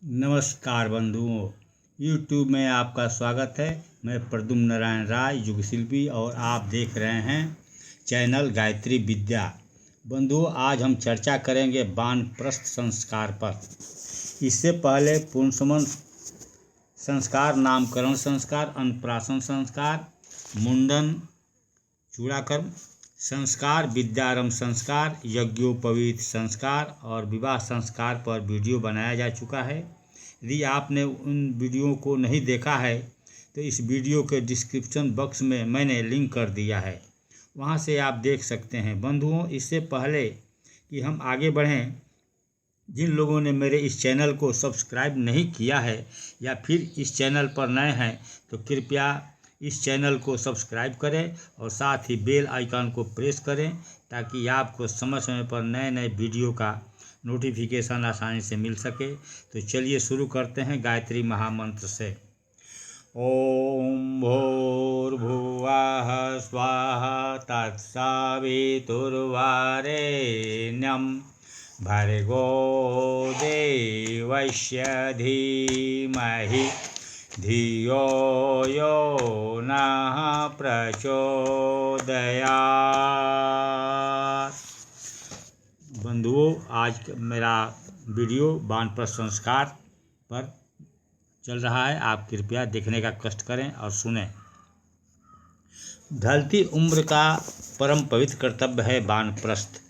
नमस्कार बंधुओं, YouTube में आपका स्वागत है। मैं प्रद्युम्न नारायण राय, युग शिल्पी, और आप देख रहे हैं चैनल गायत्री विद्या। बंधुओं, आज हम चर्चा करेंगे वानप्रस्थ संस्कार पर। इससे पहले पुंसवन संस्कार, नामकरण संस्कार, अन्नप्राशन संस्कार, मुंडन, चूड़ाकर्म संस्कार, विद्यारंभ संस्कार, यज्ञोपवीत संस्कार और विवाह संस्कार पर वीडियो बनाया जा चुका है। यदि आपने उन वीडियो को नहीं देखा है तो इस वीडियो के डिस्क्रिप्शन बॉक्स में मैंने लिंक कर दिया है, वहां से आप देख सकते हैं। बंधुओं, इससे पहले कि हम आगे बढ़ें, जिन लोगों ने मेरे इस चैनल को सब्सक्राइब नहीं किया है या फिर इस चैनल पर नए हैं तो कृपया इस चैनल को सब्सक्राइब करें और साथ ही बेल आइकन को प्रेस करें ताकि आपको समय समय पर नए नए वीडियो का नोटिफिकेशन आसानी से मिल सके। तो चलिए शुरू करते हैं गायत्री महामंत्र से। ओम भूर्भुवः स्वाहा तत्सवितुर्वरेण्यं भर्गो देवस्य धीमहि धियो यो नः प्रचोदयात्। बंधुओं, आज मेरा वीडियो वानप्रस्थ संस्कार पर चल रहा है। आप कृपया देखने का कष्ट करें और सुनें। ढलती उम्र का परम पवित्र कर्तव्य है वानप्रस्थ।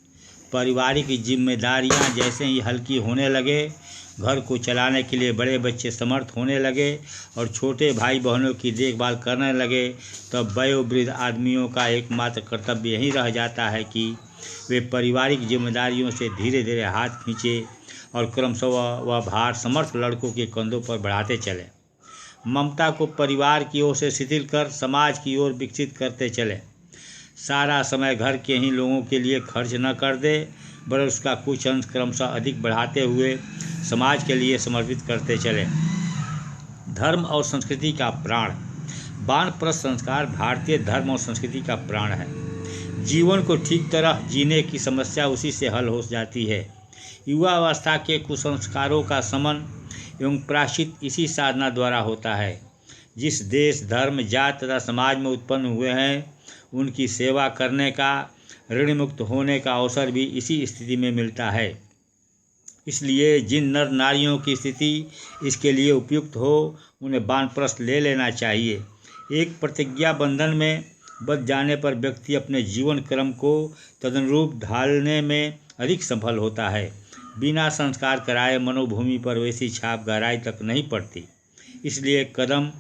पारिवारिक जिम्मेदारियां जैसे ही हल्की होने लगे, घर को चलाने के लिए बड़े बच्चे समर्थ होने लगे और छोटे भाई बहनों की देखभाल करने लगे, तब वयोवृद्ध आदमियों का एकमात्र कर्तव्य यही रह जाता है कि वे पारिवारिक जिम्मेदारियों से धीरे धीरे हाथ खींचे और क्रमशः वह भार समर्थ लड़कों के कंधों पर बढ़ाते चले। ममता को परिवार की ओर से शिथिल कर समाज की ओर विकसित करते चले। सारा समय घर के ही लोगों के लिए खर्च न कर दे, बल्कि उसका कुछ अंश क्रमशः अधिक बढ़ाते हुए समाज के लिए समर्पित करते चले। धर्म और संस्कृति का प्राण। वानप्रस्थ संस्कार भारतीय धर्म और संस्कृति का प्राण है। जीवन को ठीक तरह जीने की समस्या उसी से हल हो जाती है। युवा अवस्था के कुसंस्कारों का शमन एवं प्रायश्चित इसी साधना द्वारा होता है। जिस देश, धर्म, जाति तथा समाज में उत्पन्न हुए हैं, उनकी सेवा करने का, ऋण मुक्त होने का अवसर भी इसी स्थिति में मिलता है। इसलिए जिन नर नारियों की स्थिति इसके लिए उपयुक्त हो, उन्हें वानप्रस्थ ले लेना चाहिए। एक प्रतिज्ञा बंधन में बंध जाने पर व्यक्ति अपने जीवन क्रम को तदनुरूप ढालने में अधिक सफल होता है। बिना संस्कार कराए मनोभूमि पर वैसी छाप गहराई तक नहीं पड़ती। इसलिए कदम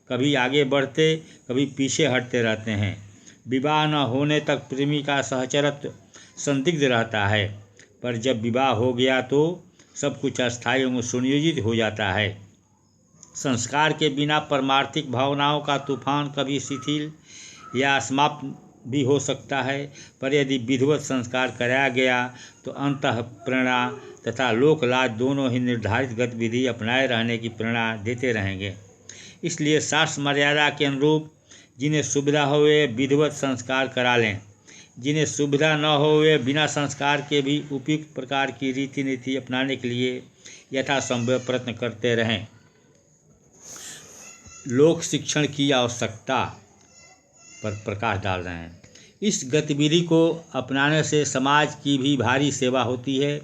कभी आगे बढ़ते, कभी पीछे हटते रहते हैं। विवाह न होने तक प्रेमी का सहचरत्व संदिग्ध रहता है, पर जब विवाह हो गया तो सब कुछ अस्थायी एवं सुनियोजित हो जाता है। संस्कार के बिना परमार्थिक भावनाओं का तूफान कभी शिथिल या समाप्त भी हो सकता है, पर यदि विधिवत संस्कार कराया गया तो अंतःप्रेरणा तथा लोकलाज दोनों ही निर्धारित गतिविधि अपनाए रहने की प्रेरणा देते रहेंगे। इसलिए शास्त्र मर्यादा के अनुरूप जिन्हें सुविधा हो वे विधिवत संस्कार करा लें, जिन्हें सुविधा न हो वे बिना संस्कार के भी उपयुक्त प्रकार की रीति नीति अपनाने के लिए यथासंभव प्रयत्न करते रहें। लोक शिक्षण की आवश्यकता पर प्रकाश डाल रहे हैं। इस गतिविधि को अपनाने से समाज की भी भारी सेवा होती है।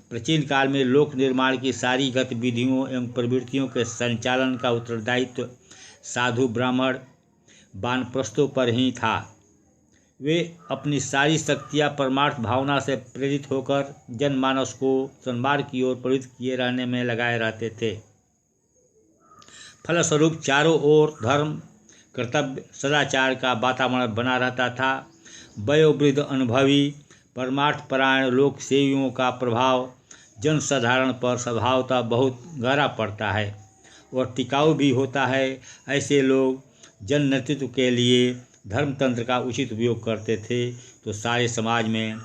प्राचीन काल में लोक निर्माण की सारी गतिविधियों एवं प्रवृत्तियों के संचालन का उत्तरदायित्व साधु ब्राह्मण वानप्रस्थों पर ही था। वे अपनी सारी शक्तियाँ परमार्थ भावना से प्रेरित होकर जनमानस को सन्मार्ग की ओर प्रवृत्त किए रहने में लगाए रहते थे। फलस्वरूप चारों ओर धर्म, कर्तव्य, सदाचार का वातावरण बना रहता था। वयोवृद्ध अनुभवी परमार्थपरायण लोक सेवियों का प्रभाव जनसाधारण पर स्वभावतः बहुत गहरा पड़ता है और टिकाऊ भी होता है। ऐसे लोग जन नेतृत्व के लिए धर्मतंत्र का उचित उपयोग करते थे तो सारे समाज में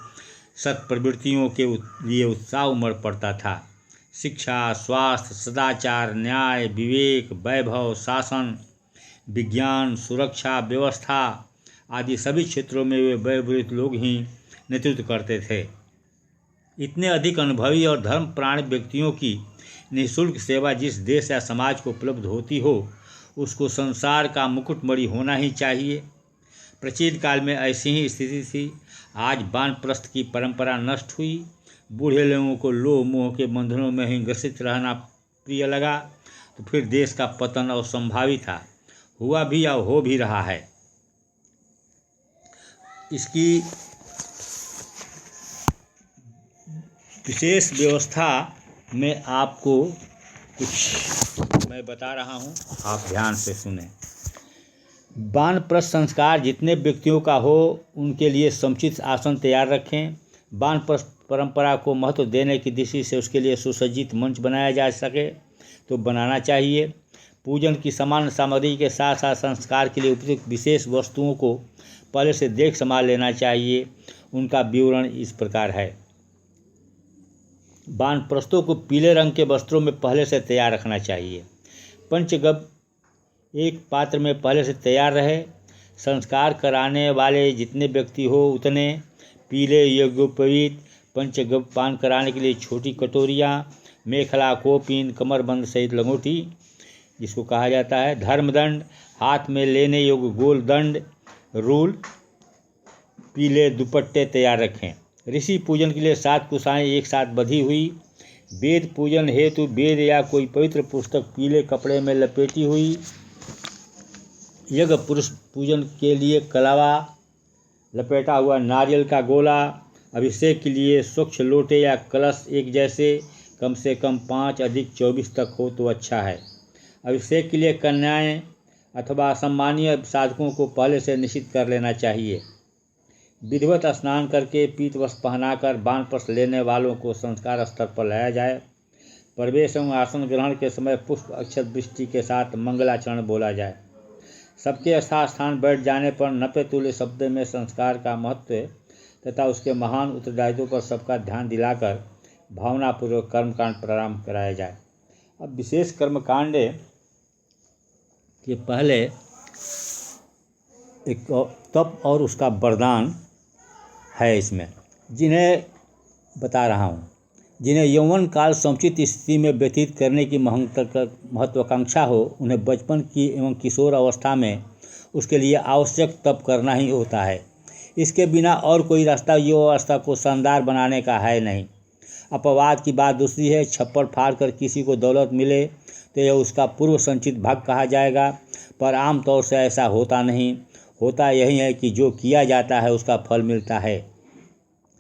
सत् प्रवृत्तियों के लिए उत्साह उमड़ पड़ता था। शिक्षा, स्वास्थ्य, सदाचार, न्याय, विवेक, वैभव, शासन, विज्ञान, सुरक्षा, व्यवस्था आदि सभी क्षेत्रों में वे वयोवृद्ध लोग ही नेतृत्व करते थे। इतने अधिक अनुभवी और धर्मप्राण व्यक्तियों की निःशुल्क सेवा जिस देश या समाज को उपलब्ध होती हो उसको संसार का मुकुटमणि होना ही चाहिए। प्राचीन काल में ऐसी ही स्थिति थी। आज वानप्रस्थ की परंपरा नष्ट हुई। बूढ़े लोगों को लोभ मोह के बंधनों में ही ग्रसित रहना प्रिय लगा, तो फिर देश का पतन असंभावी था, हुआ भी और हो भी रहा है। इसकी विशेष व्यवस्था में आपको कुछ मैं बता रहा हूँ, आप ध्यान से सुने। वानप्रस्थ संस्कार जितने व्यक्तियों का हो उनके लिए समुचित आसन तैयार रखें। वानप्रस्थ परंपरा को महत्व देने की दृष्टि से उसके लिए सुसज्जित मंच बनाया जा सके तो बनाना चाहिए। पूजन की सामान्य सामग्री के साथ साथ संस्कार के लिए उपयुक्त विशेष वस्तुओं को पहले से देख संभाल लेना चाहिए। उनका विवरण इस प्रकार है। वानप्रस्थों को पीले रंग के वस्त्रों में पहले से तैयार रखना चाहिए। पंचगव्य एक पात्र में पहले से तैयार रहे। संस्कार कराने वाले जितने व्यक्ति हो उतने पीले यज्ञोपवीत पंचगव्य पान कराने के लिए छोटी कटोरियाँ, मेखला, कोपीन, कमरबंद सहित लंगोटी जिसको कहा जाता है, धर्मदंड, हाथ में लेने योग्य गोल दंड, रूल, पीले दुपट्टे तैयार रखें। ऋषि पूजन के लिए 7 कुशाएं एक साथ बंधी हुई। वेद पूजन हेतु वेद या कोई पवित्र पुस्तक पीले कपड़े में लपेटी हुई। यज्ञ पुरुष पूजन के लिए कलावा लपेटा हुआ नारियल का गोला। अभिषेक के लिए स्वच्छ लोटे या कलश एक जैसे कम से कम 5 अधिक 24 तक हो तो अच्छा है। अभिषेक के लिए कन्याएं अथवा सम्मानीय साधकों को पहले से निश्चित कर लेना चाहिए। विधिवत स्नान करके पीत वस्त्र पहनाकर वानप्रस्थ लेने वालों को संस्कार स्तर पर लाया जाए। प्रवेश एवं आसन ग्रहण के समय पुष्प अक्षत वृष्टि के साथ मंगलाचरण बोला जाए। सबके यथास्थान बैठ जाने पर 90 तुल्य शब्द में संस्कार का महत्व तथा उसके महान उत्तरदायित्वों पर सबका ध्यान दिलाकर भावनापूर्वक कर्मकांड प्रारंभ कराया जाए। अब विशेष कर्मकांड के पहले एक तप और उसका वरदान है इसमें, जिन्हें बता रहा हूँ। जिन्हें यौवन काल समुचित स्थिति में व्यतीत करने की महत्वाकांक्षा हो उन्हें बचपन की एवं किशोर अवस्था में उसके लिए आवश्यक तप करना ही होता है। इसके बिना और कोई रास्ता युवा अवस्था को शानदार बनाने का है नहीं। अपवाद की बात दूसरी है। छप्पर फाड़ कर किसी को दौलत मिले तो यह उसका पूर्व संचित भाग कहा जाएगा, पर आमतौर से ऐसा होता नहीं। होता यही है कि जो किया जाता है उसका फल मिलता है।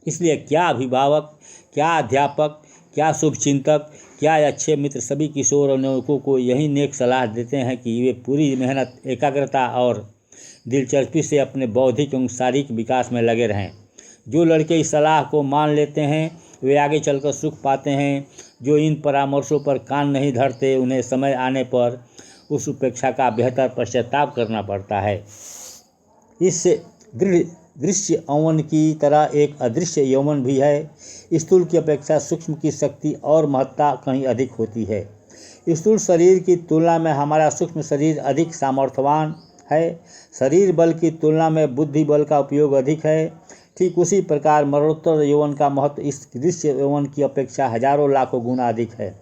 इसलिए क्या अभिभावक, क्या अध्यापक, क्या शुभचिंतक, क्या अच्छे मित्र सभी किशोर और नवयुवकों को यही नेक सलाह देते हैं कि वे पूरी मेहनत, एकाग्रता और दिलचस्पी से अपने बौद्धिक एवं शारीरिक विकास में लगे रहें। जो लड़के इस सलाह को मान लेते हैं वे आगे चलकर सुख पाते हैं। जो इन परामर्शों पर कान नहीं धरते उन्हें समय आने पर उस उपेक्षा का बेहतर पश्चाताप करना पड़ता है। इस दृश्य यौवन की तरह एक अदृश्य यौवन भी है। स्थूल की अपेक्षा सूक्ष्म की शक्ति और महत्ता कहीं अधिक होती है। स्थूल शरीर की तुलना में हमारा सूक्ष्म शरीर अधिक सामर्थ्यवान है। शरीर बल की तुलना में बुद्धि बल का उपयोग अधिक है। ठीक उसी प्रकार मरणोत्तर यौवन का महत्व इस दृश्य यौवन की अपेक्षा हजारों लाखों गुना अधिक है।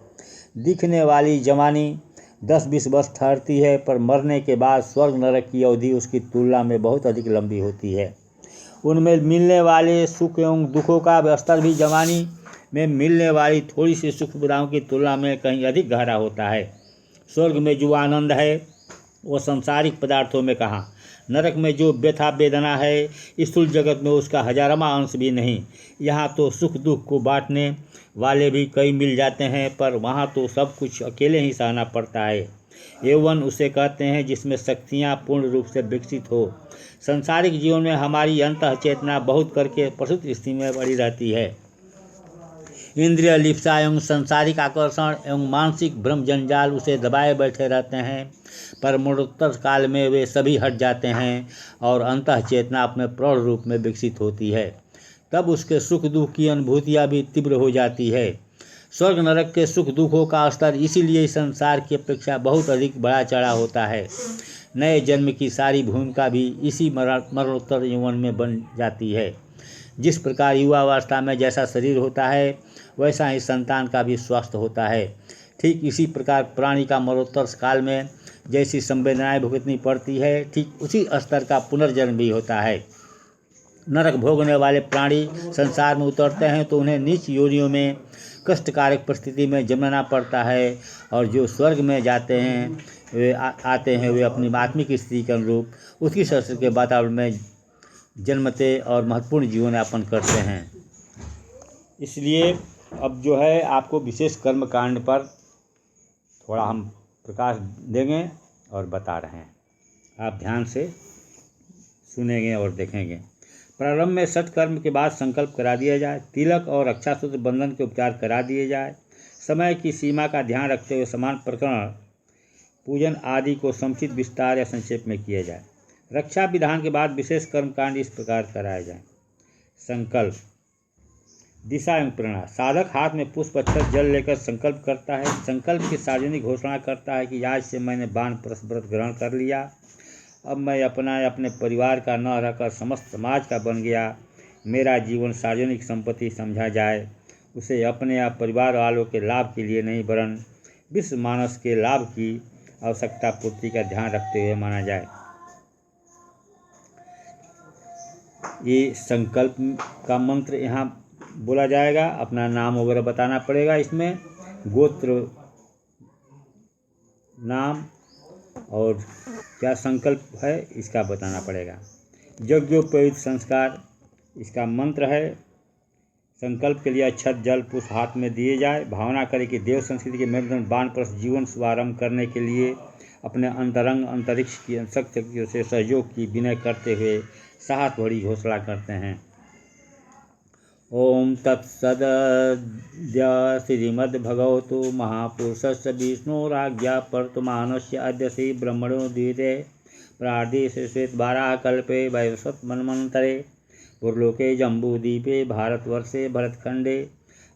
दिखने वाली जवानी 10-20 वर्ष ठहरती है, पर मरने के बाद स्वर्ग नरक की अवधि उसकी तुलना में बहुत अधिक लंबी होती है। उनमें मिलने वाले सुख एवं दुखों का स्तर भी जवानी में मिलने वाली थोड़ी सी सुख सुविधाओं की तुलना में कहीं अधिक गहरा होता है। स्वर्ग में जो आनंद है वो सांसारिक पदार्थों में कहाँ, नरक में जो व्यथा वेदना है स्थूल जगत में उसका हजारवां अंश भी नहीं। यहाँ तो सुख दुख को बांटने वाले भी कई मिल जाते हैं, पर वहाँ तो सब कुछ अकेले ही सहना पड़ता है। यौवन उसे कहते हैं जिसमें शक्तियाँ पूर्ण रूप से विकसित हो। सांसारिक जीवन में हमारी अंतः चेतना बहुत करके प्रस्तुत स्थिति में बड़ी रहती है। इंद्रिय लिप्सा एवं सांसारिक आकर्षण एवं मानसिक भ्रम जंजाल उसे दबाए बैठे रहते हैं, पर मरणोत्तर काल में वे सभी हट जाते हैं और अंतः चेतना अपने प्रौढ़ रूप में विकसित होती है। तब उसके सुख दुख की अनुभूतियाँ भी तीव्र हो जाती है। स्वर्ग नरक के सुख दुखों का स्तर इसीलिए संसार की अपेक्षा बहुत अधिक बड़ा चढ़ा होता है। नए जन्म की सारी भूमिका भी इसी मरणोत्तर यौवन में बन जाती है। जिस प्रकार युवावस्था में जैसा शरीर होता है वैसा ही संतान का भी स्वास्थ्य होता है। ठीक इसी प्रकार प्राणी का मरणोत्तर काल में जैसी संवेदनाएं भुगतनी पड़ती है, ठीक उसी स्तर का पुनर्जन्म भी होता है। नरक भोगने वाले प्राणी संसार में उतरते हैं तो उन्हें नीच योनियों में कष्टकारक परिस्थिति में जन्मना पड़ता है, और जो स्वर्ग में जाते हैं वे आते हैं वे अपनी आत्मिक स्थिति के अनुरूप उसकी संस्कृति के वातावरण में जन्मते और महत्वपूर्ण जीवन यापन करते हैं। इसलिए अब जो है आपको विशेष कर्म कांड पर थोड़ा हम प्रकाश देंगे और बता रहे हैं, आप ध्यान से सुनेंगे और देखेंगे। प्रारंभ में सत्कर्म के बाद संकल्प करा दिया जाए, तिलक और रक्षासूत्र बंधन के उपचार करा दिए जाए, समय की सीमा का ध्यान रखते हुए समान प्रकरण पूजन आदि को समुचित विस्तार या संक्षेप में किया जाए। रक्षा विधान के बाद विशेष कर्मकांड इस प्रकार कराए जाए। संकल्प, दिशा एवं प्रेरणा। साधक हाथ में पुष्प अक्षत जल लेकर संकल्प करता है। संकल्प की सार्वजनिक घोषणा करता है कि आज से मैंने वानप्रस्थ व्रत ग्रहण कर लिया। अब मैं अपने परिवार का न रहकर समस्त समाज का बन गया। मेरा जीवन सार्वजनिक संपत्ति समझा जाए, उसे अपने या परिवार वालों के लाभ के लिए नहीं वरन विश्व मानस के लाभ की आवश्यकता पूर्ति का ध्यान रखते हुए माना जाए। ये संकल्प का मंत्र यहाँ बोला जाएगा। अपना नाम वगैरह बताना पड़ेगा, इसमें गोत्र, नाम और क्या संकल्प है इसका बताना पड़ेगा। यज्ञोपवीत संस्कार इसका मंत्र है। संकल्प के लिए अक्षत जल पुष्प हाथ में दिए जाए। भावना करें कि देव संस्कृति के मेरुदंड वानप्रस्थ जीवन शुभारंभ करने के लिए अपने अंतरंग अंतरिक्ष की शक्तियों से सहयोग की विनय करते हुए साहस भरी घोषणा करते हैं। ओम तत्सद्य श्रीमद्भगवतो महापुरुषस्य विष्णुराज्ञा वर्तमानस्य अद्य श्री ब्रह्मणो द्वितीये प्रार्धे श्वेतवाराह कल्पे वैवस्वत मन्वन्तरे पुरलोके जम्बूद्वीपे भारतवर्षे भरतखंडे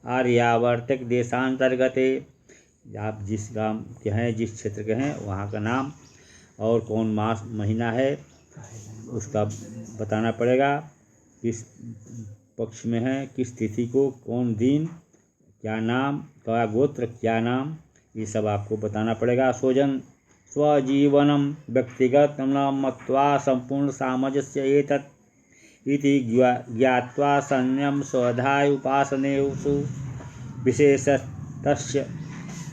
आर्यावर्तक देशांतर्गते। आप जिस गांव के हैं, जिस क्षेत्र के हैं, वहाँ का नाम और कौन मास महीना है उसका बताना पड़ेगा, किस पक्ष में है, किस तिथि को, कौन दिन, क्या नाम, क्या गोत्र, क्या नाम, ये सब आपको बताना पड़ेगा। स्वजन स्वजीवनम व्यक्तिगत न मत्वा संपूर्ण सामंजस्य एतत् इति ज्ञात्वा संयम स्वाध्याय उपासनेषु विशेषतस्य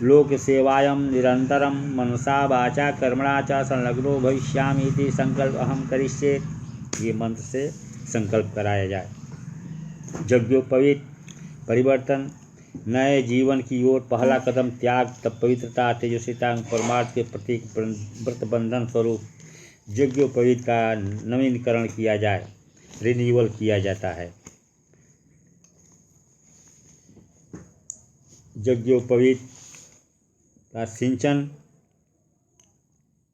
लोक सेवायं निरंतरं मनसा वाचा कर्मणा च संलग्नो भविष्यामि इति संकल्प अहम करिष्ये। ये मंत्र से संकल्प कराया जाए। यज्ञोपवीत परिवर्तन, नए जीवन की ओर पहला कदम त्याग, तब पवित्रता, तेजस्विता, परमार्थ के प्रतीक व्रत बंधन स्वरूप यज्ञोपवीत का नवीनीकरण किया जाए, रिन्यूअल किया जाता है। यज्ञोपवीत का सिंचन,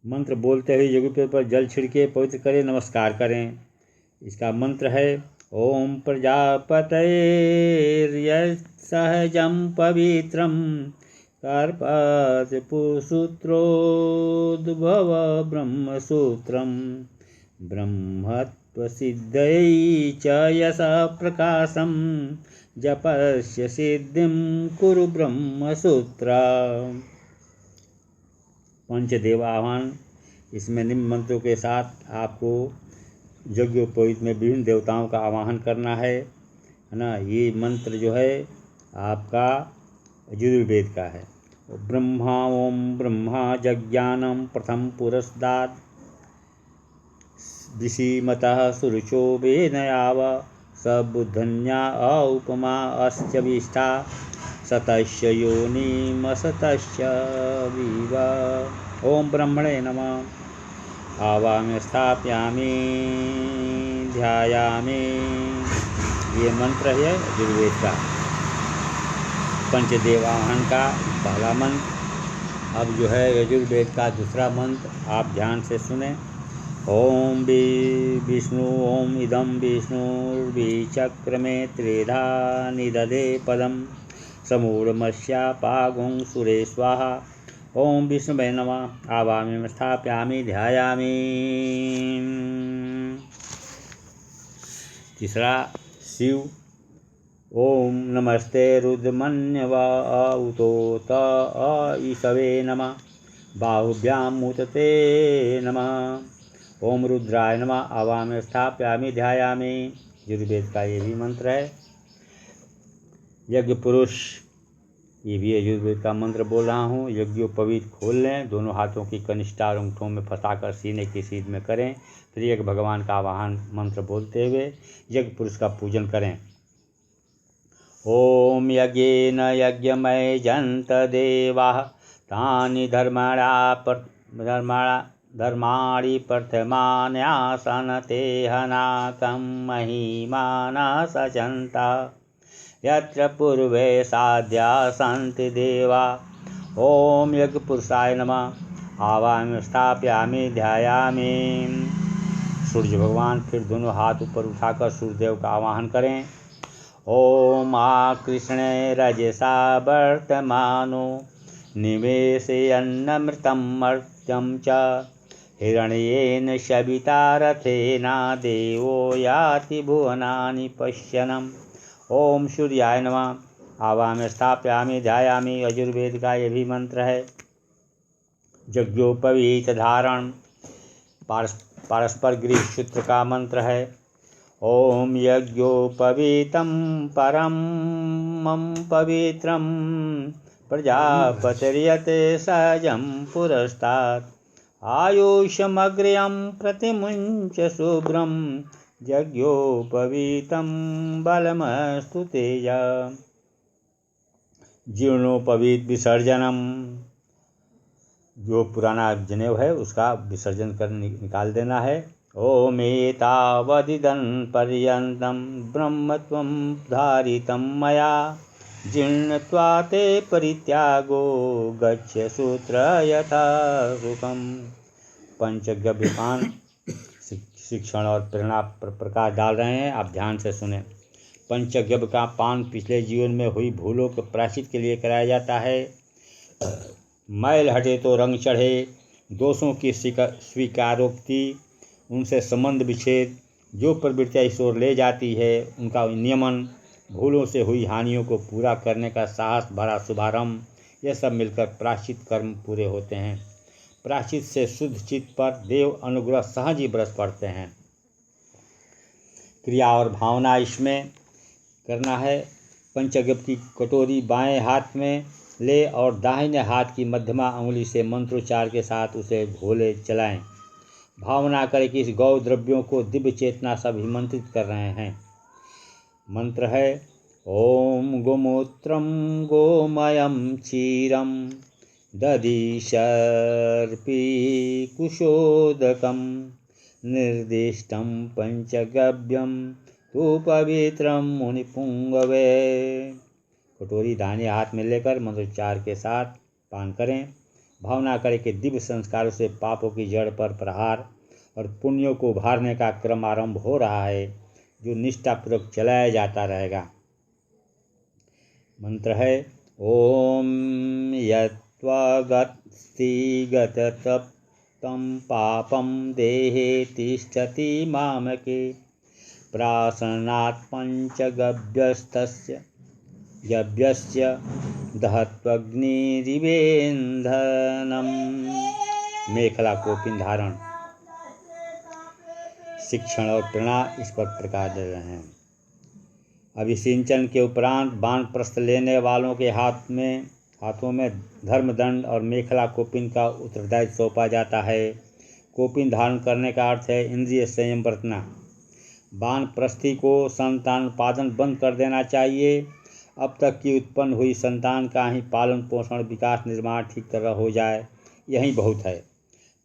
मंत्र बोलते हुए यज्ञोपवीत पर जल छिड़के पवित्र करें, नमस्कार करें। इसका मंत्र है ओम प्रजापतयेर्यत्सहजं पवित्रं कार्पासपुसूत्रोद्भव ब्रह्मसूत्रं ब्रह्मत्वसिद्धयै च यशः प्रकाशं जपस्य सिद्धिं कुरु ब्रह्मसूत्रा। पंचदेव आह्वान, इसमें निम्न मंत्रों के साथ आपको यज्ञोपवीत में विभिन्न देवताओं का आवाहन करना है ना। ये मंत्र जो है आपका यजुर्वेद का है। ब्रह्मा ओम ब्रह्मा जज्ञानम प्रथम पुरस्तात् ऋषिमतः सुरुचो वेदयाव सबुद्धन्या उपमा अस्यविष्ठा सतस्य योनिमसतस्य विवा। ओम ब्रह्मणे नमः। आवाम्य स्थापयामि ध्यायामि। ये मंत्र है यजुर्वेद का, पंचदेव आह्वान का पहला मंत्र। अब जो है यजुर्वेद का दूसरा मंत्र, आप ध्यान से सुने। ओम विष्णु ओम इदं विष्णुर्विचक्रमे त्रिधा निदधे पदम समूढ़मस्यापागुं सुरे स्वाहा। ओम विष्णुवे नमः। आवाम्य स्थापयामि ध्यायामि। तीसरा शिव ओम नमस्ते रुद्रमन्यवाउतोत ईशवे नमः। बाहुभ्यां मुतते नमः। ओम रुद्राय नमः। आवाहयामि स्थापयामि ध्यायामि। यजुर्वेद का ये भी मंत्र है। यज्ञ पुरुष, ये भी यजुर्वेद का मंत्र बोल रहा हूँ। यज्ञोपवीत खोल लें, दोनों हाथों की कनिष्ठा और अंगूठों में फंसाकर सीने की सीध में करें। फिर यज्ञ भगवान का आवाहन मंत्र बोलते हुए यज्ञ पुरुष का पूजन करें। ओम यज्ञेन यज्ञमय जंत देवाः तानि धर्माणि प्रथमान्यासनते हनाकं महिमानः सचन्ता यत्र पूर्वे साध्या सन्ति देवा। ओम यज्ञ पुरुषाय नमः। आवाहयामि स्थापयामि ध्यायामि। सूर्य भगवान फिर दोनों हाथ ऊपर उठाकर सूर्यदेव का आवाहन करें। ओम आकृष्णे रजसा वर्तमानो निवेशयन्नमृतं मर्त्यं च हिरण्येन शबिता रथेना देवो याति भुवनानि पश्यन्म्। ओम सूर्याय नमः। आवाहयामि स्थापयामि ध्यायामि। यजुर्वेद का ये भी मंत्र है। यज्ञोपवीत धारण पारस्पर गृह सूत्र का मंत्र है। ओम यज्ञोपवीतं परमं पवित्रं प्रजापतिर्यते सहजं पुरस्तात् आयुषमग्र्यं प्रतिमुञ्च शुभ्रं यज्ञोपवीतं बलमस्तु तेजा। जीर्णोपवीत विसर्जनम, जो पुराना जनेऊ है उसका विसर्जन कर निकाल देना है। ओम एतावदिदं पर्यन्तं ब्रह्मत्वं धारितं मया जीर्णत्वा ते परित्यागो गच्छ सूत्र यथा सुखम। पंचगव्यपान शिक्षण और प्रेरणा पर प्रकाश डाल रहे हैं, आप ध्यान से सुने। पंचगव्य का पान पिछले जीवन में हुई भूलों के प्रायश्चित के लिए कराया जाता है। मैल हटे तो रंग चढ़े, दोषों की स्वीकारोक्ति, उनसे संबंध विच्छेद, जो प्रवृत्तियाँ इस ओर ले जाती है उनका नियमन, भूलों से हुई हानियों को पूरा करने का साहस भरा शुभारंभ, यह सब मिलकर प्रायश्चित कर्म पूरे होते हैं। प्रायश्चित से शुद्ध चित्त पर देव अनुग्रह सहज ही बरस पड़ते हैं। क्रिया और भावना इसमें करना है। पंचगव्य की कटोरी बाएं हाथ में ले और दाहिने हाथ की मध्यमा अंगुली से मंत्रोच्चार के साथ उसे घोले चलाएं। भावना करें कि इस गौ द्रव्यों को दिव्य चेतना सब हिमंत्रित कर रहे हैं। मंत्र है ओम गोमूत्रम गोमयम क्षीरम दधि सर्पी कुशोदकम निर्दिष्टम पंचगव्यम तु पवित्रम मुनिपुंगवे। कटोरी दाहिने हाथ में लेकर मंत्रोच्चार के साथ पान करें। भावना करें कि दिव्य संस्कारों से पापों की जड़ पर प्रहार और पुण्यों को उभारने का क्रम आरंभ हो रहा है, जो निष्ठापूर्वक चलाया जाता रहेगा। मंत्र है ओम यत्त्वगस्तिगततप्तं पापं देहे तिष्ठति मामके प्राशनात् पंचगव्यस्तस्य यज्ञस्य दहत्वग्निरिवेन्धनम्। मेखला कोपिन धारण शिक्षण और प्रेरणा इस पर प्रकाश दे रहे हैं। अभिसिंचन के उपरांत वानप्रस्थ लेने वालों के हाथों में धर्मदंड और मेखला कोपिन का उत्तरदायित्व सौंपा जाता है। कोपिन धारण करने का अर्थ है इंद्रिय संयम बरतना। वानप्रस्थी को संतानोत्पादन बंद कर देना चाहिए। अब तक की उत्पन्न हुई संतान का ही पालन पोषण विकास निर्माण ठीक तरह हो जाए, यही बहुत है।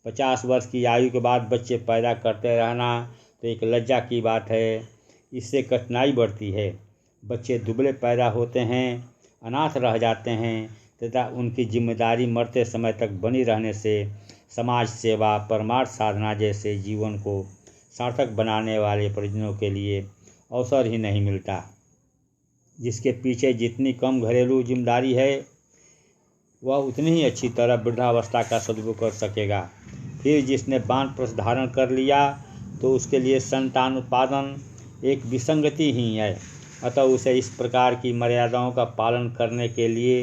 50 वर्ष की आयु के बाद बच्चे पैदा करते रहना तो एक लज्जा की बात है। इससे कठिनाई बढ़ती है। बच्चे दुबले पैदा होते हैं, अनाथ रह जाते हैं तथा उनकी जिम्मेदारी मरते समय तक बनी रहने से समाज सेवा परमार्थ साधना जैसे जीवन को सार्थक बनाने वाले परिजनों के लिए अवसर ही नहीं मिलता। जिसके पीछे जितनी कम घरेलू जिम्मेदारी है वह उतनी ही अच्छी तरह वृद्धावस्था का सदुपयोग कर सकेगा। फिर जिसने वानप्रस्थ धारण कर लिया तो उसके लिए संतान उत्पादन एक विसंगति ही है। अतः उसे इस प्रकार की मर्यादाओं का पालन करने के लिए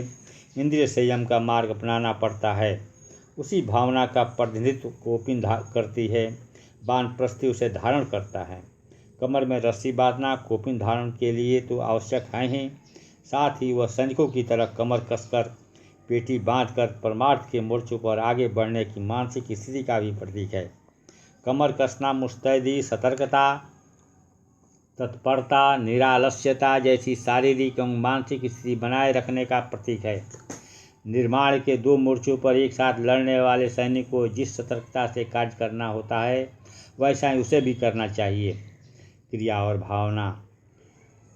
इंद्रिय संयम का मार्ग अपनाना पड़ता है। उसी भावना का प्रतिनिधित्व कोपिन करती है। वानप्रस्थी उसे धारण करता है। कमर में रस्सी बांधना कोपिन धारण के लिए तो आवश्यक है ही, साथ ही वह सैनिकों की तरह कमर कसकर पेटी बांधकर परमार्थ के मोर्चों पर आगे बढ़ने की मानसिक स्थिति का भी प्रतीक है। कमर कसना मुस्तैदी, सतर्कता, तत्परता, निरालस्यता जैसी शारीरिक एवं मानसिक स्थिति बनाए रखने का प्रतीक है। निर्माण के 2 मोर्चों पर एक साथ लड़ने वाले सैनिक को जिस सतर्कता से कार्य करना होता है वैसा ही उसे भी करना चाहिए। क्रिया और भावना।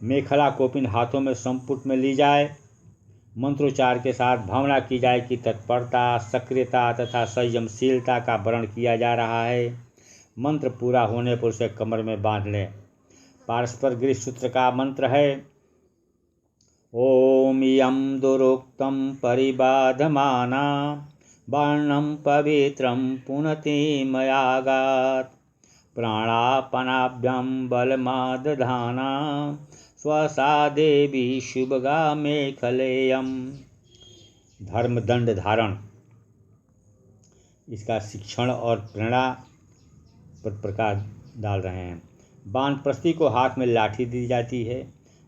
मेखला कोपिन हाथों में संपुट में ली जाए। मंत्रोच्चार के साथ भावना की जाए कि तत्परता, सक्रियता तथा संयमशीलता का वर्ण किया जा रहा है। मंत्र पूरा होने पर उसे कमर में बांध लें। पारस्पर गृह सूत्र का मंत्र है ओम यम दुरोक्तम परिबाधमाना वर्णम पवित्रम पुनति मयागात प्राणापनाभ्यम बलमादधाना स्वसा देवी शुभगा मेखलेयम। धर्मदंड धारण। इसका शिक्षण और प्रेरणा पर प्रकाश डाल रहे हैं। वानप्रस्थी को हाथ में लाठी दी जाती है।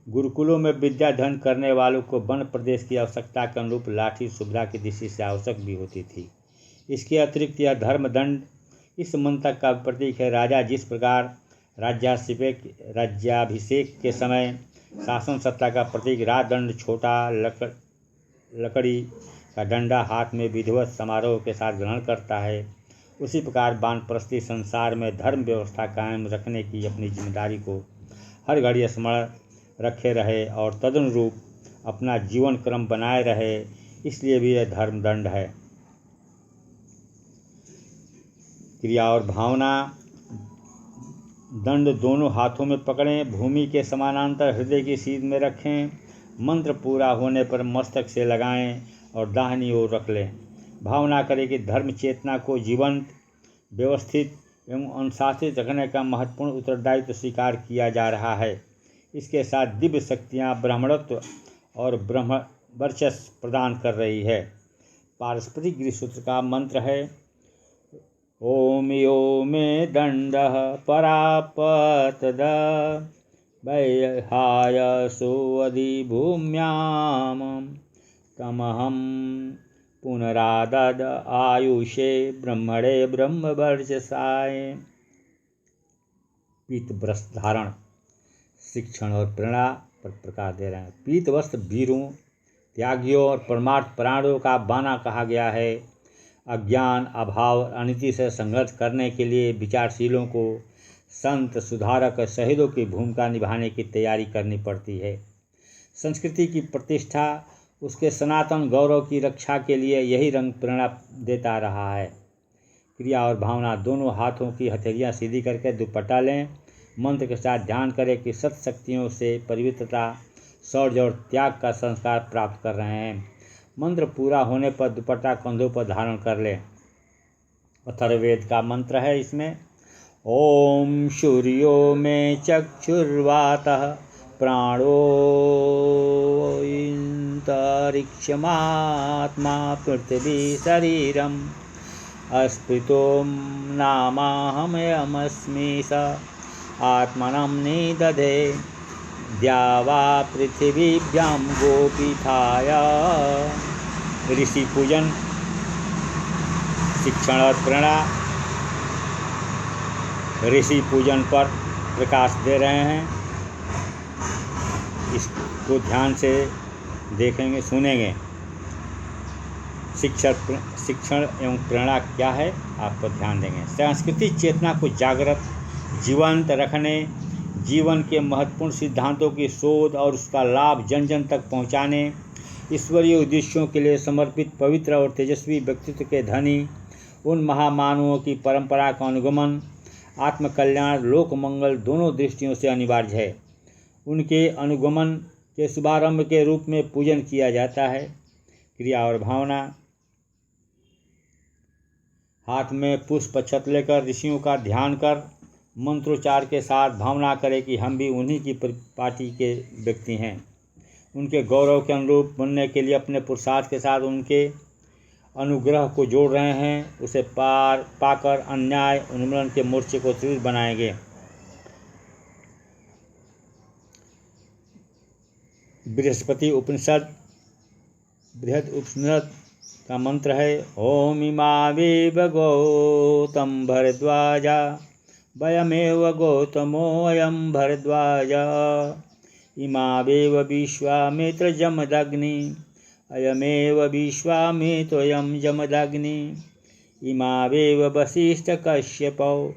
गुरुकुलों में विद्या अध्ययन करने वालों को वन प्रदेश की आवश्यकता के अनुरूप लाठी सुविधा की दृष्टि से आवश्यक भी होती थी। इसके अतिरिक्त यह धर्मदंड इस मंत्र का प्रतीक है। राजा जिस प्रकार राज्याभिषेक के समय शासन सत्ता का प्रतीक राजदंड, छोटा लकड़ी का डंडा हाथ में विधिवत समारोह के साथ ग्रहण करता है, उसी प्रकार वानप्रस्थी संसार में धर्म व्यवस्था कायम रखने की अपनी जिम्मेदारी को हर घड़ी स्मरण रखे रहे और तदनुरूप अपना जीवन क्रम बनाए रहे, इसलिए भी यह धर्मदंड है। क्रिया और भावना। दंड दोनों हाथों में पकड़ें, भूमि के समानांतर हृदय की सीध में रखें। मंत्र पूरा होने पर मस्तक से लगाएं और दाहिनी ओर रख लें। भावना करें कि धर्म चेतना को जीवंत, व्यवस्थित एवं अनुशासित रखने का महत्वपूर्ण उत्तरदायित्व स्वीकार किया जा रहा है। इसके साथ दिव्य शक्तियाँ ब्राह्मणत्व और ब्रह्म वर्चस्व प्रदान कर रही है। पारस्परिक गृह सूत्र का मंत्र है ओम यो मे दंडः परापतद वैहाय सोऽधिभूम्यां तमहं पुनरादद आयुषे ब्रह्मणे ब्रह्मवर्चसाय। पीत वस्त्र धारण। शिक्षण और प्रेरणा पर प्रकाश दे रहे हैं। पीत वस्त्र वीरों, त्यागियों और परमार्थ प्राणों का बाना कहा गया है। अज्ञान, अभाव और अनिति से संघर्ष करने के लिए विचारशीलों को संत, सुधारक और शहीदों की भूमिका निभाने की तैयारी करनी पड़ती है। संस्कृति की प्रतिष्ठा, उसके सनातन गौरव की रक्षा के लिए यही रंग प्रेरणा देता रहा है। क्रिया और भावना। दोनों हाथों की हथेलियाँ सीधी करके दुपट्टा लें। मंत्र के साथ ध्यान करें कि सत शक्तियों से पवित्रता, शौर्य और त्याग का संस्कार प्राप्त कर रहे हैं। मंत्र पूरा होने पर दुपट्टा कंधों पर धारण कर लें। अथर्ववेद का मंत्र है इसमें ओम सूर्यो में चक्षुर्वातः प्राणो अंतरिक्षमात्मा पृथ्वी शरीरम अस्पृतो नामाहमयमस्मि स आत्मनं निदधे द्यावा पृथिवीभ्यां गोपीठाय। ऋषि पूजन। शिक्षण और प्रेरणा। ऋषि पूजन पर प्रकाश दे रहे हैं। इसको ध्यान से देखेंगे, सुनेंगे। शिक्षण एवं प्रेरणा क्या है, आप पर ध्यान देंगे। सांस्कृतिक चेतना को जागृत, जीवंत रखने, जीवन के महत्वपूर्ण सिद्धांतों की शोध और उसका लाभ जन जन तक पहुंचाने, ईश्वरीय उद्देश्यों के लिए समर्पित पवित्र और तेजस्वी व्यक्तित्व के धनी उन महामानवों की परंपरा का अनुगमन आत्मकल्याण, लोक मंगल दोनों दृष्टियों से अनिवार्य है। उनके अनुगमन के शुभारंभ के रूप में पूजन किया जाता है। क्रिया और भावना। हाथ में पुष्प छत लेकर ऋषियों का ध्यान कर मंत्रोच्चार के साथ भावना करें कि हम भी उन्हीं की पार्टी के व्यक्ति हैं। उनके गौरव के अनुरूप बनने के लिए अपने पुरुषार्थ के साथ उनके अनुग्रह को जोड़ रहे हैं। उसे पाकर अन्याय उन्मूलन के मोर्चे को तीव्र बनाएंगे। बृहस्पति उपनिषद बृहद उपनिषद का मंत्र है ओम इमावेव गौतम भरद्वाजा वयमेव गौतमोऽयं भरद्वाजा इमावेव विश्वामित्र जमदग्नि अयमेव विश्वामित्रोऽयं जमदग्नि इमावेव वसिष्ठ कश्यपो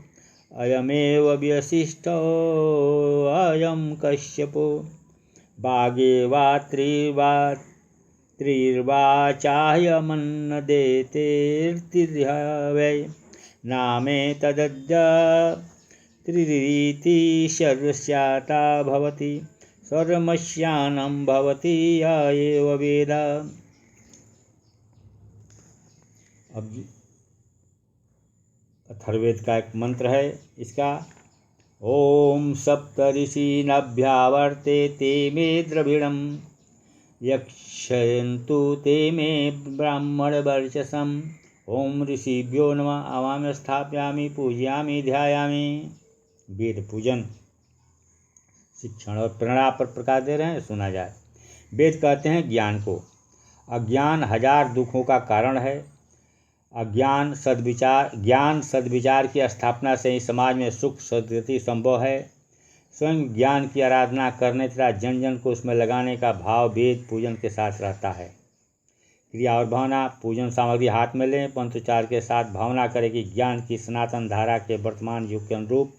अयमेव वसिष्ठो अयं कश्यपो भागे त्रिर्वाचाह्यमन्न देतेर्तिर्हवै नामे तदद्य त्रिरीति शर्वस्याता भवति सर्वमस्यानं भवति य एव वेद। अब अथर्ववेद का एक मंत्र है इसका ओम सप्तऋषीनभ्यावर्ते ते मे द्रविणं यक्षयन्तु ते मे ब्राह्मणवर्चसम् ओम ऋषिभ्यो नमः आवाम्य स्थापयामि पूजयामि ध्यायामि। वेद पूजन शिक्षण और प्रेरणा पर प्रकाश दे रहे हैं, सुना जाए। वेद कहते हैं ज्ञान को। अज्ञान 1000 दुखों का कारण है। ज्ञान सद्विचार की स्थापना से ही समाज में सुख सद्गति संभव है। स्वयं ज्ञान की आराधना करने तथा जन जन को उसमें लगाने का भाव वेद पूजन के साथ रहता है। क्रिया और भावना पूजन सामग्री हाथ में लें, मंत्रोच्चार के साथ भावना करें कि ज्ञान की सनातन धारा के वर्तमान युग के अनुरूप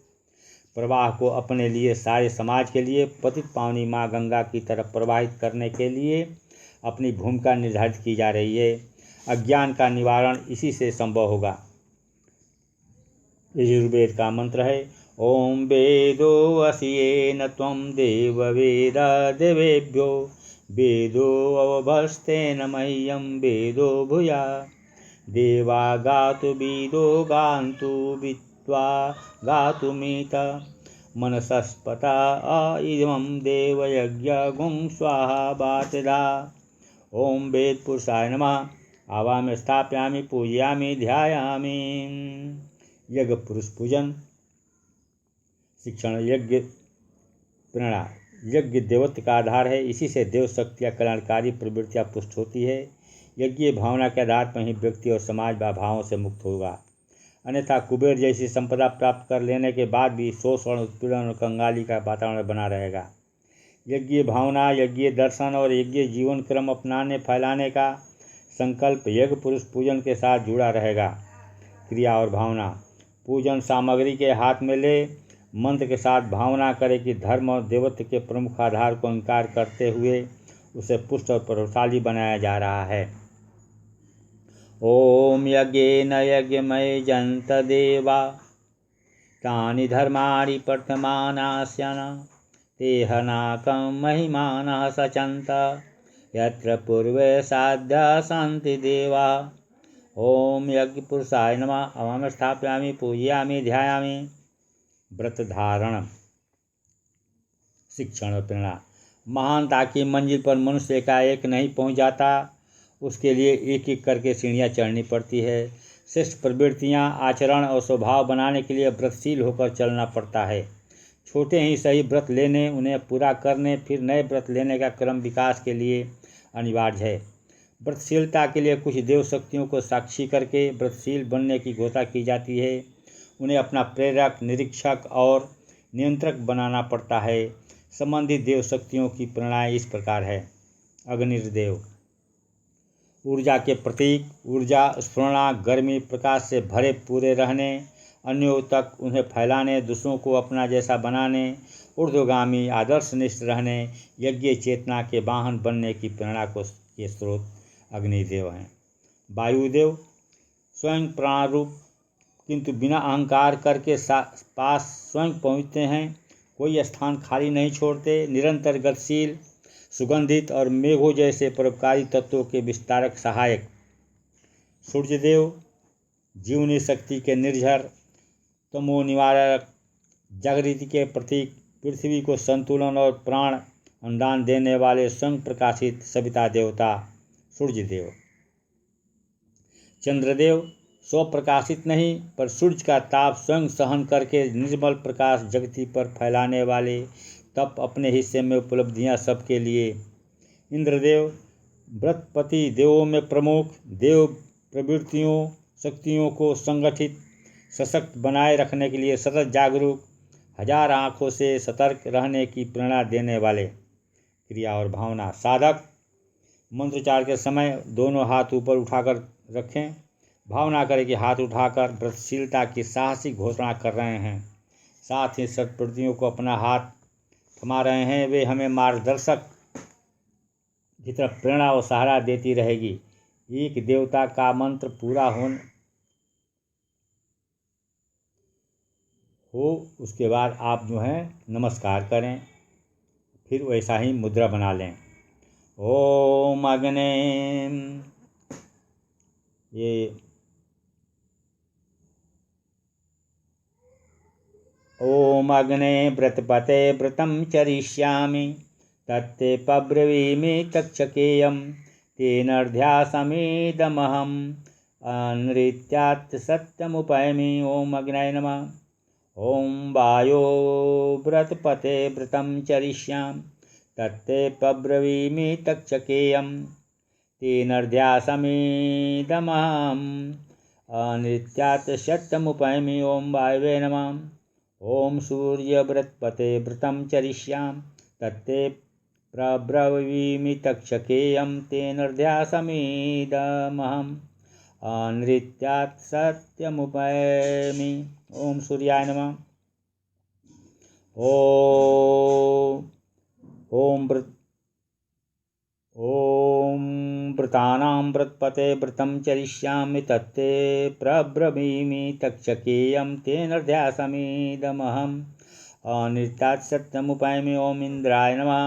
प्रवाह को अपने लिए, सारे समाज के लिए पतित पावनी माँ गंगा की तरफ प्रवाहित करने के लिए अपनी भूमिका निर्धारित की जा रही है। अज्ञान का निवारण इसी से संभव होगा। यजुर्वेद का मंत्र है ओम वेदो वसियेन त्वं देव वेद देवेभ्यो वेदो अवभस्तेन मह्यं वेदो भूया देवा गातु वेदो गान्तु वित्वा गातुमीत मनसस्पता इदं देवयज्ञं स्वाहा बातदा। ओम वेद पुरुषाय नमः आवाम्य स्थापयामि पूजयामि ध्यायामि। यज्ञ पुरुष पूजन शिक्षण यज्ञ प्रेरणा यज्ञ देवत्व का आधार है। इसी से देव शक्तियाँ कल्याणकारी प्रवृत्तियाँ पुष्ट होती है। यज्ञ भावना के आधार पर ही व्यक्ति और समाज भावों से मुक्त होगा। अन्यथा कुबेर जैसी संपदा प्राप्त कर लेने के बाद भी शोषण, उत्पीड़न और कंगाली का वातावरण बना रहेगा। यज्ञ भावना, यज्ञ दर्शन और यज्ञ जीवन क्रम अपनाने फैलाने का संकल्प यज्ञ पुरुष पूजन के साथ जुड़ा रहेगा। क्रिया और भावना पूजन सामग्री के हाथ में ले, मंत्र के साथ भावना करें कि धर्म और देवत्व के प्रमुख आधार को इंकार करते हुए उसे पुष्ट और प्रभावशाली बनाया जा रहा है। ओम यज्ञेन यज्ञमय जंत देवा तानि धर्माणि प्रथमानास्यन तेहनाकं महिमानः सचन्त यत्र पूर्वे साध्या सन्ति देवा। ओम यज्ञ पुरुषाय नमः अवाम्य स्थापयामि पूजयामि ध्यायामि। व्रत धारण शिक्षण और प्रेरणा महानता की मंजिल पर मनुष्य एकाएक नहीं पहुंच जाता। उसके लिए एक एक करके सीढ़ियाँ चढ़नी पड़ती है। श्रेष्ठ प्रवृत्तियाँ, आचरण और स्वभाव बनाने के लिए व्रतशील होकर चलना पड़ता है। छोटे ही सही व्रत लेने, उन्हें पूरा करने, फिर नए व्रत लेने का क्रम विकास के लिए अनिवार्य है। व्रतशीलता के लिए कुछ देव शक्तियों को साक्षी करके व्रतशील बनने की घोषणा की जाती है। उन्हें अपना प्रेरक, निरीक्षक और नियंत्रक बनाना पड़ता है। संबंधित देव शक्तियों की प्रेरणाएँ इस प्रकार है। अग्निदेव ऊर्जा के प्रतीक, ऊर्जा, स्फुरणा, गर्मी, प्रकाश से भरे पूरे रहने, अन्यों तक उन्हें फैलाने, दूसरों को अपना जैसा बनाने, ऊर्ध्वगामी आदर्शनिष्ठ रहने, यज्ञ चेतना के वाहन बनने की प्रेरणा को के स्रोत अग्निदेव हैं। वायुदेव स्वयं प्राणरूप किंतु बिना अहंकार करके पास स्वयं पहुँचते हैं। कोई स्थान खाली नहीं छोड़ते, निरंतर गतिशील, सुगंधित और मेघों जैसे परोपकारी तत्वों के विस्तारक सहायक। सूर्यदेव जीवनी शक्ति के निर्झर, तमो निवारक, जागृति के प्रतीक पृथ्वी को संतुलन और प्राण अनुदान देने वाले स्वयं प्रकाशित सविता देवता सूर्यदेव। चंद्रदेव स्वप्रकाशित नहीं पर सूर्य का ताप स्वयं सहन करके निर्मल प्रकाश जगति पर फैलाने वाले तप अपने हिस्से में उपलब्धियां सबके लिए। इंद्रदेव व्रतपति देवों में प्रमुख, देव प्रवृत्तियों शक्तियों को संगठित सशक्त बनाए रखने के लिए सतत जागरूक, हजार आँखों से सतर्क रहने की प्रेरणा देने वाले। क्रिया और भावना। साधक मंत्रोच्चार के समय दोनों हाथ ऊपर उठाकर रखें। भावना करें कि हाथ उठाकर व्रतशीलता की साहसिक घोषणा कर रहे हैं, साथ ही सत्प्रवृत्तियों को अपना हाथ थमा रहे हैं। वे हमें मार्गदर्शक की तरफ प्रेरणा और सहारा देती रहेगी। एक देवता का मंत्र पूरा हो उसके बाद आप जो है नमस्कार करें, फिर वैसा ही मुद्रा बना लें। ओम अग्ने, ये ओम अग्ने व्रतपते व्रतं चरिष्यामि तत्ते पब्रवीमि तक्षकेयं तेनर्ध्यासमिदमहम् अनृत्यात् सत्यमुपैमि। ओम अग्नये नमः। ओम वायो व्रतपते व्रतं चरिष्यामि तत्ते पब्रवीमि तक्षकेयं तेनर्ध्यासमिदमहम् अनृत्यात् सत्यमुपैमि। ओम वायवे नमः। ओम सूर्यव्रतपते व्रतं चरिष्यामि तत्ते प्रब्रवीमि तक्षकेयं तेनर्ध्यासमिदमहम् अनृत्यात् सत्यमुपैमि। ओम सूर्याय नमः। ओम व्रतानां व्रतपते व्रतं चरिष्यामि तत्ते प्रब्रवीमि तक्षकेयं तेनर्ध्यासमिदमहम् अनृत्यात् सत्यमुपैमि। ओम इंद्राय नमः।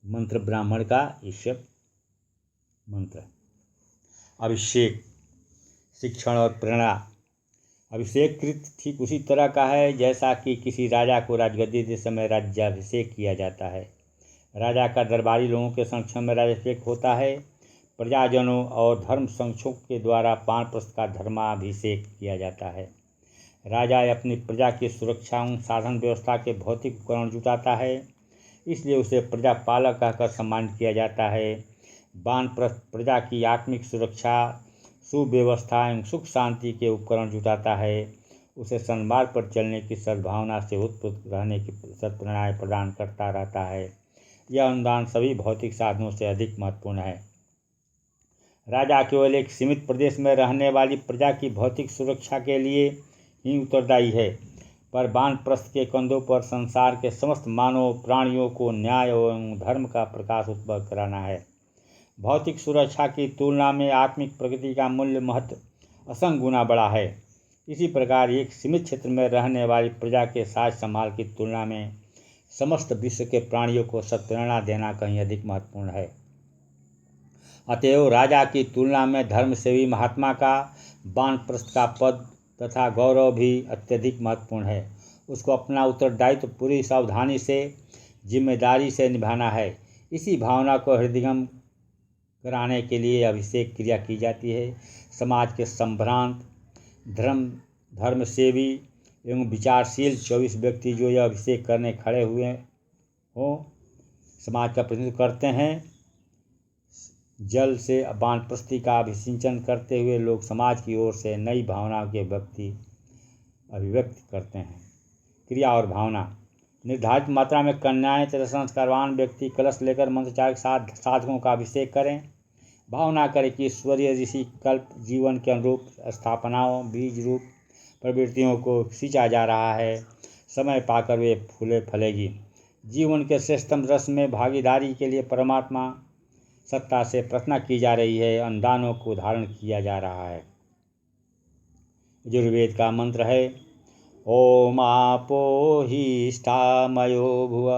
मंत्र ब्राह्मण का ईश्वर मंत्र। अभिषेक, शिक्षण और प्रेरणा। अभिषेक कृत ठीक उसी तरह का है जैसा कि किसी राजा को राजगद्दी के समय राज्याभिषेक किया जाता है। राजा का दरबारी लोगों के समक्ष में राज्याभिषेक होता है। प्रजाजनों और धर्म संरक्षकों के द्वारा वानप्रस्थ का धर्माभिषेक किया जाता है। राजा अपनी प्रजा की सुरक्षा एवं साधन व्यवस्था के भौतिक उपकरण जुटाता है, इसलिए उसे प्रजा पालक कहकर सम्मानित किया जाता है। वानप्रस्थ प्रजा की आत्मिक सुरक्षा, सुव्यवस्था एवं सुख शांति के उपकरण जुटाता है, उसे सन्मार्ग पर चलने की सद्भावना से उत्पन्न रहने की सत्प्रेरणाएँ प्रदान करता रहता है। यह अनुदान सभी भौतिक साधनों से अधिक महत्वपूर्ण है। राजा केवल एक सीमित प्रदेश में रहने वाली प्रजा की भौतिक सुरक्षा के लिए ही उत्तरदायी है, पर वानप्रस्थ के कंधों पर संसार के समस्त मानव प्राणियों को न्याय एवं धर्म का प्रकाश उत्पन्न कराना है। भौतिक सुरक्षा की तुलना में आत्मिक प्रगति का मूल्य महत्व असंख्य गुना बड़ा है। इसी प्रकार एक सीमित क्षेत्र में रहने वाली प्रजा के साज संभाल की तुलना में समस्त विश्व के प्राणियों को सत्प्रेरणा देना कहीं अधिक महत्वपूर्ण है। अतएव राजा की तुलना में धर्मसेवी महात्मा का वानप्रस्थ का पद तथा गौरव भी अत्यधिक महत्वपूर्ण है। उसको अपना उत्तरदायित्व पूरी सावधानी से, जिम्मेदारी से निभाना है। इसी भावना को हृदयंगम कराने के लिए अभिषेक क्रिया की जाती है। समाज के संभ्रांत, धर्मसेवी एवं विचारशील 24 व्यक्ति जो यह अभिषेक करने खड़े हुए हों, समाज का प्रतिनिधित्व करते हैं। जल से वानप्रस्थी का अभिसिंचन करते हुए लोग समाज की ओर से नई भावनाओं के अभिव्यक्त करते हैं। क्रिया और भावना। निर्धारित मात्रा में कन्याएं तथा संस्कारवान व्यक्ति कलश लेकर मंत्रोच्चार के साथ साधकों का अभिषेक करें। भावना करें कि ईश्वरीय ऋषि कल्प जीवन के अनुरूप स्थापनाओं, बीज रूप प्रवृत्तियों को सींचा जा रहा है। समय पाकर वे फूले फलेगी। जीवन के श्रेष्ठतम रस में भागीदारी के लिए परमात्मा सत्ता से प्रार्थना की जा रही है। अनुदानों को धारण किया जा रहा है। यजुर्वेद का मंत्र है ओम आपो हि स्थामयो भुव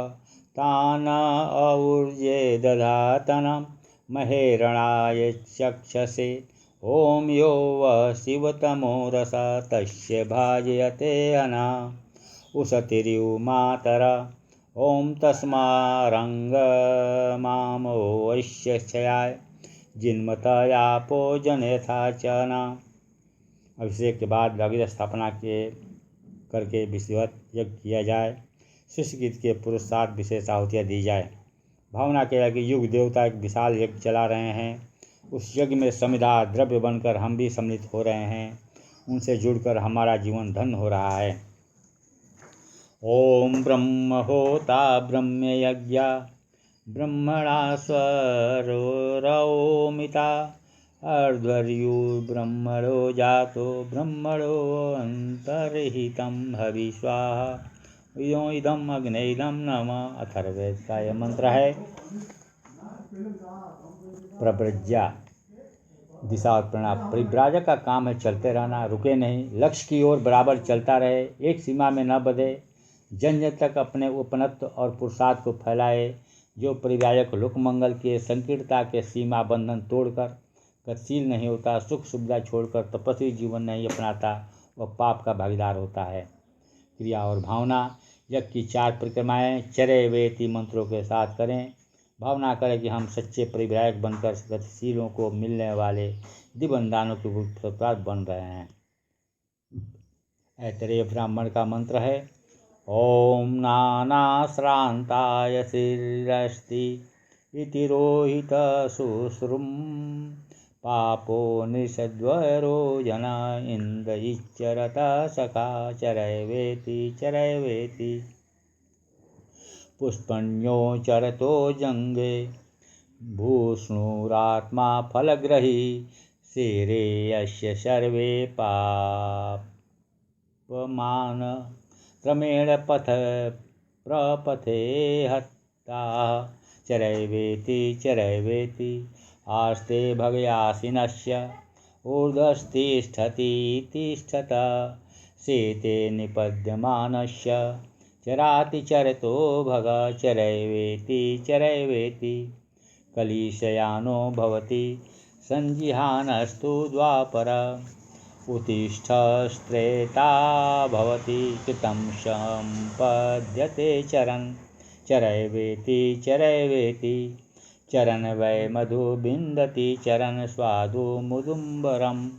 तान और्ये दधातन महेरणाय चक्षसे ॐ यो वः शिवतमो रसः तस्य भाजयते अना उशतिरिव मातर ॐ तस्मारङ्गमामोऽस्य क्षयाय जिन्मतयापो जनेथा च न। अभिषेक के बाद भगवत स्थापना करके विधिवत यज्ञ किया जाए। शिष्य गीत के पुरुषार्थ विशेष आहुतियाँ दी जाए। भावना किया कि युग देवता एक विशाल यज्ञ चला रहे हैं। उस यज्ञ में समिधा द्रव्य बनकर हम भी सम्मिलित हो रहे हैं। उनसे जुड़कर हमारा जीवन धन्य हो रहा है। ओम ब्रह्म होता ब्रह्म यज्ञ ब्रह्मणा स्वरोरौमिता अर्ध्वर्यु ब्रह्मणो जातो ब्रह्मणो अंतर्हितं हविस्वाहा यो इदम अग्ने इदम नमः। अथर्ववेद का यह मंत्र है। प्रव्रज्या दिशा और प्रणा। परिव्राजक का काम है चलते रहना, रुके नहीं, लक्ष्य की ओर बराबर चलता रहे, एक सीमा में न बंधे, जन जन तक अपने उपनत्व और पुरुषार्थ को फैलाए। जो परिव्राजक लोकमंगल के संकीर्णता के सीमा बंधन तोड़कर गतिशील नहीं होता, सुख सुविधा छोड़कर तपस्वी जीवन नहीं अपनाता, वह पाप का भागीदार होता है। क्रिया और भावना। यज्ञ की 4 परिक्रमाएँ चरे वेति मंत्रों के साथ करें। भावना करें कि हम सच्चे परिव्राजक बनकर गतिशीलों को मिलने वाले दिवंदानों के पुरुषार्थ बन रहे हैं। ऐतरेय ब्राह्मण का मंत्र है। ओम नानाश्रांताय श्रीरस्ति इति रोहित शुश्रुम पापो निषद्वरो जना इंद्र इच्चरत सखा चरैवेति चरैवेति पुष्पण्यो चरतो जंगे भूष्णुरात्मा फलग्रही शिरे यस्य सर्वे पापमान क्रमेण पथ प्रपथे हत्ता चरैवेति चरैवेति आस्ते भगयासिनस्य ऊर्ध्वस्तिष्ठति तिष्ठत शेते निपद्यमानस्य चराति चरतो भग चरैवेति चरैवेति कलिशयानो भवति संजिहानस्तु द्वापर उत्तिष्ठस्त्रेता भवति कृतं सम्पद्यते चरन् चरैवेति चरैवेति चरन् वै मधु बिन्दति चरन् स्वादु मुदुम्बरं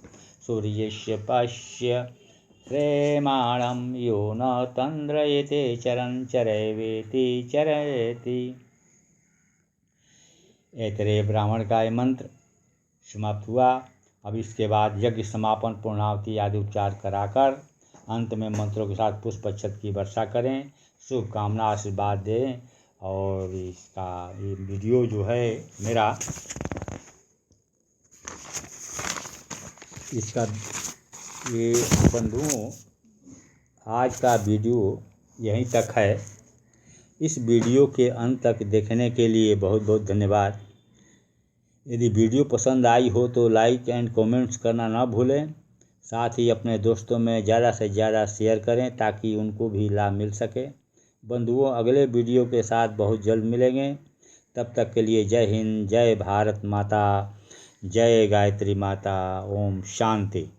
सूर्यस्य पश्य प्रेमाणं यो न तन्द्रयते चरन् चरैवेति चरैवेति। ऐतरेय ब्राह्मण का मंत्र समाप्त हुआ। अब इसके बाद यज्ञ समापन, पूर्णाहुति आदि उपचार कराकर अंत में मंत्रों के साथ पुष्प अक्षत की वर्षा करें, शुभकामना आशीर्वाद दें। और इसका ये वीडियो जो है मेरा, इसका ये बंधुओं आज का वीडियो यहीं तक है। इस वीडियो के अंत तक देखने के लिए बहुत बहुत धन्यवाद। यदि वीडियो पसंद आई हो तो लाइक एंड कमेंट्स करना ना भूलें। साथ ही अपने दोस्तों में ज़्यादा से ज़्यादा शेयर करें ताकि उनको भी लाभ मिल सके। बंधुओं, अगले वीडियो के साथ बहुत जल्द मिलेंगे। तब तक के लिए जय हिंद, जय भारत माता, जय गायत्री माता। ओम शांति।